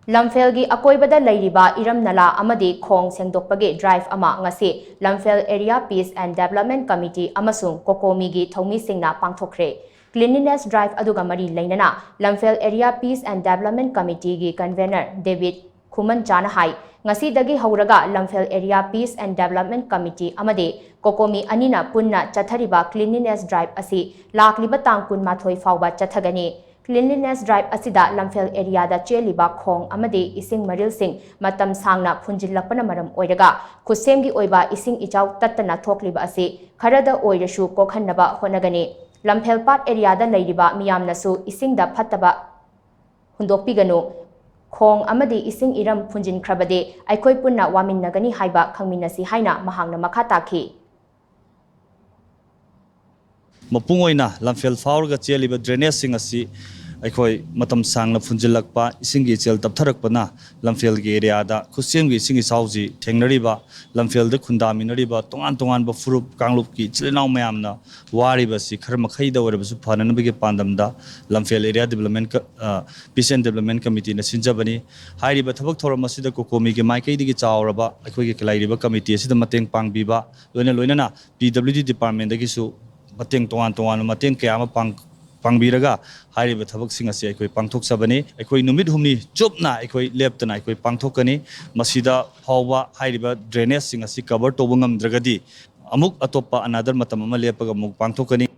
Lamphel gi Akoibada Leiriba Iram Nalla Amadi Khong Sengdokpagi drive ama ngasi Lamphel Area Peace and Development Committee amasung COCOMI gi thoumee singna Pangthokhre cleanliness drive aduga mari leinana Lamphel Area Peace and Development Committee gi convener David Khuman Chana hai ngasi dagi hauraga Lamphel Area Peace and Development Committee amadi COCOMI anina punna chathariba cleanliness drive asi lakliba tang kun mathoi fawba chathagani Cleanliness drive asida Lamphel area da Leiriba Khong Amadi ising maril sing matam sangna phunjillakpana maram oiraga khusemgi oiba ising ichau tattana thokliba asi kharada oirashu kokhannaba honagani Lamphel part area da Leiriba miyamnasu ising da phattaba hundokpiganu Khong Amadi ising iram phunjin khrabade aikoi punna waminnagani haiba khangminasi haina mahangna makha takhi Mapungoina Lamphel faurga cheliba drainage sing asi aikoi matam sangna phunjilakpa isingi chel taptharakpana Lamphel gi area da khusemgi singi sauji thengnariba Lamphel de khundaminariba tongan ba furup kanglup ki chilinaw mayamna wariba si kharmakhai da warabasu phananabagi pandamda Lamphel area development peace and development committee na sinjabani hairiba thabak thoramasida COCOMI gi maikai digi chawraba aikoi gi Leiriba committee asida mateng pangbiba loina PWD department dagi su mateng tongan mateng kaya ama pangbiraga hairiba thabak sing asi aikoi pangthoksabani aikoi numit humni chupna aikoi leptana aikoi pangthokani masida phawba hairiba drainage sing asi cover tobungam dragadi amuk atopa another matam ama lepaga muk pangthokani